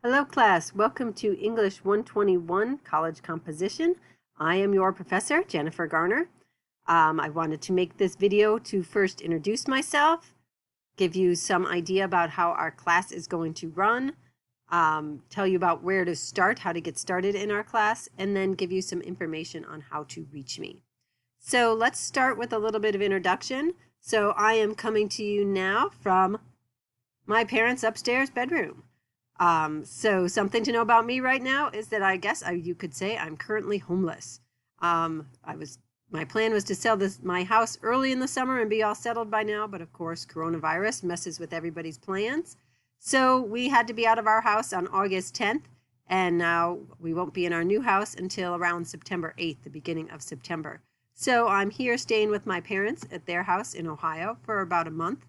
Hello class, welcome to English 121 College Composition. I am your professor, Jennifer Garner. I wanted to make this video to first introduce myself, give you some idea about how our class is going to run, tell you about where to start, how to get started in our class, and then give you some information on how to reach me. So let's start with a little bit of introduction. So I am coming to you now from my parents' upstairs bedroom. So something to know about me right now is that I guess you could say I'm currently homeless. My plan was to sell my house early in the summer and be all settled by now, but of course coronavirus messes with everybody's plans. So we had to be out of our house on August 10th, and now we won't be in our new house until around September 8th, the beginning of September. So I'm here staying with my parents at their house in Ohio for about a month.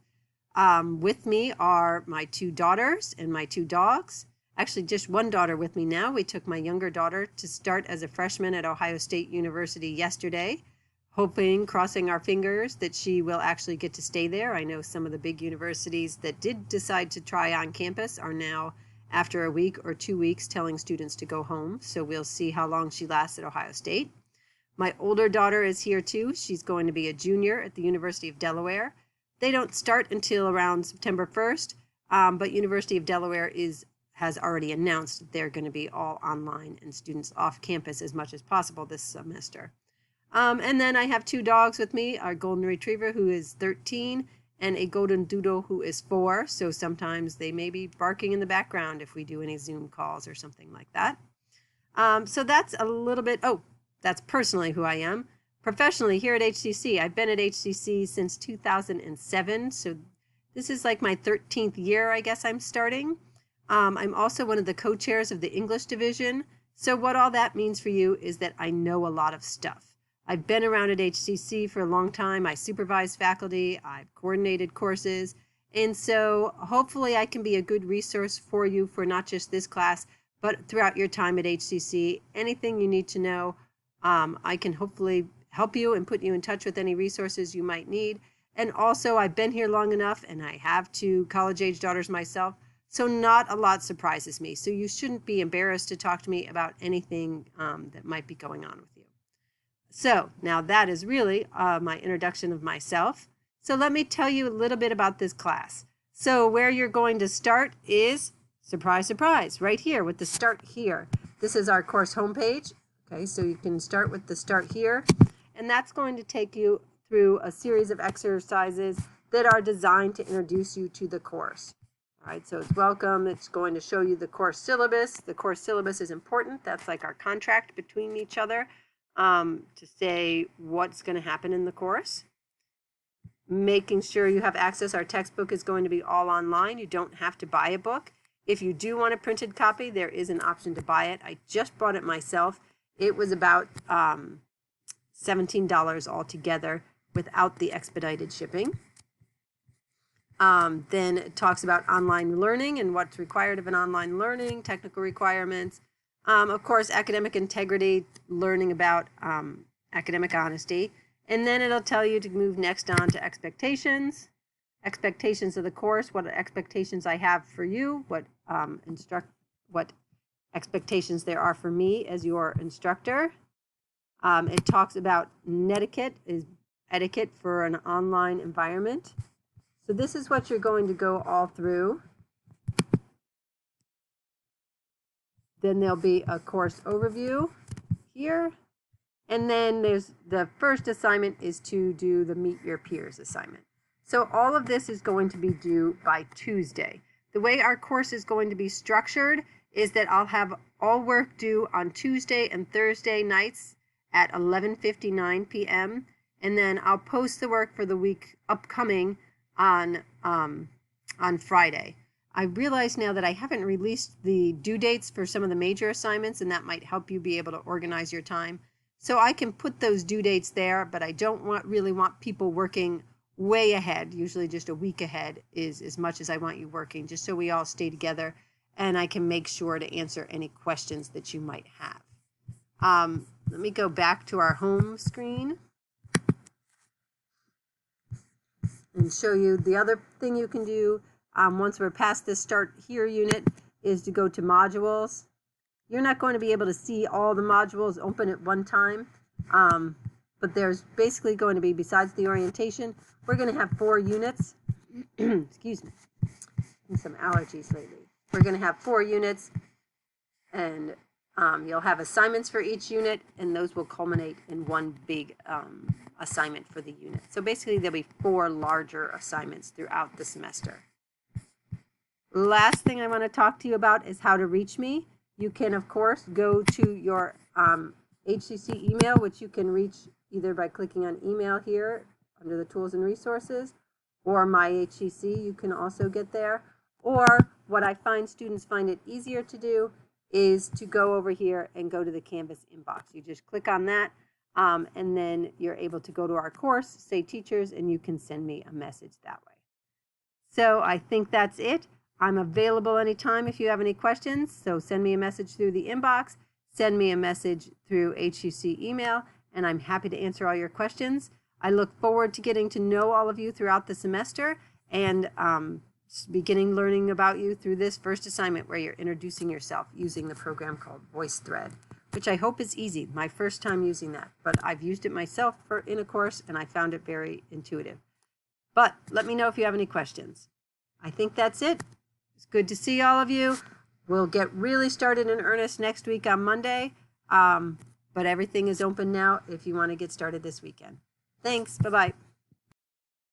With me are my two daughters and my two dogs. Actually, just one daughter with me now. We took my younger daughter to start as a freshman at Ohio State University yesterday, hoping, crossing our fingers, that she will actually get to stay there. I know some of the big universities that did decide to try on campus are now, after a week or 2 weeks, telling students to go home. So we'll see how long she lasts at Ohio State. My older daughter is here too. She's going to be a junior at the University of Delaware. They don't start until around September 1st, but University of Delaware has already announced that they're going to be all online and students off campus as much as possible this semester. And then I have two dogs with me, our golden retriever who is 13 and a golden doodle who is 4. So sometimes they may be barking in the background if we do any Zoom calls or something like that. So that's a little bit, that's personally who I am. Professionally, here at HCC, I've been at HCC since 2007, so this is like my 13th year, I guess I'm starting. I'm also one of the co-chairs of the English division, so what all that means for you is that I know a lot of stuff. I've been around at HCC for a long time. I supervise faculty, I've coordinated courses, and so hopefully I can be a good resource for you for not just this class, but throughout your time at HCC. Anything you need to know, I can hopefully help you and put you in touch with any resources you might need. And also, I've been here long enough and I have 2 college-age daughters myself, so not a lot surprises me. So you shouldn't be embarrassed to talk to me about anything that might be going on with you. So now that is really my introduction of myself. So let me tell you a little bit about this class. So where you're going to start is, surprise, surprise, right here with the start here. This is our course homepage. Okay, so you can start with the start here. And that's going to take you through a series of exercises that are designed to introduce you to the course. All right, so it's welcome. It's going to show you the course syllabus. The course syllabus is important. That's like our contract between each other to say what's going to happen in the course. Making sure you have access. Our textbook is going to be all online. You don't have to buy a book. If you do want a printed copy, there is an option to buy it. I just bought it myself. It was about $17 altogether without the expedited shipping. Then it talks about online learning and what's required of an online learning, technical requirements. Of course, academic integrity, learning about academic honesty. And then it'll tell you to move next on to expectations. Expectations of the course, what expectations I have for you, what expectations there are for me as your instructor. It talks about netiquette, is etiquette for an online environment. So this is what you're going to go all through. Then there'll be a course overview here. And then there's the first assignment is to do the Meet Your Peers assignment. So all of this is going to be due by Tuesday. The way our course is going to be structured is that I'll have all work due on Tuesday and Thursday nights at 11:59 p.m. and then I'll post the work for the week upcoming on Friday. I realize now that I haven't released the due dates for some of the major assignments, and that might help you be able to organize your time. So I can put those due dates there, but I don't really want people working way ahead. Usually just a week ahead is as much as I want you working, just so we all stay together and I can make sure to answer any questions that you might have. Let me go back to our home screen and show you the other thing you can do once we're past this start here unit. is to go to modules. You're not going to be able to see all the modules open at one time, but there's basically going to be, besides the orientation, we're going to have 4 units. Excuse me, and some allergies lately. We're going to have 4 units, and you'll have assignments for each unit, and those will culminate in one big assignment for the unit. So basically there'll be 4 larger assignments throughout the semester. Last thing I want to talk to you about is how to reach me. You can, of course, go to your HCC email, which you can reach either by clicking on email here under the tools and resources, or my HCC, you can also get there. Or what I find students find it easier to do is to go over here and go to the Canvas inbox. You just click on that, and then you're able to go to our course, say teachers, and you can send me a message that way. So I think that's it. I'm available anytime if you have any questions, so send me a message through the inbox, send me a message through HCC email, and I'm happy to answer all your questions. I look forward to getting to know all of you throughout the semester and beginning learning about you through this first assignment where you're introducing yourself using the program called VoiceThread, which I hope is easy. My first time using that, but I've used it myself in a course and I found it very intuitive. But let me know if you have any questions. I think that's it. It's good to see all of you. We'll get really started in earnest next week on Monday, but everything is open now if you want to get started this weekend. Thanks. Bye-bye.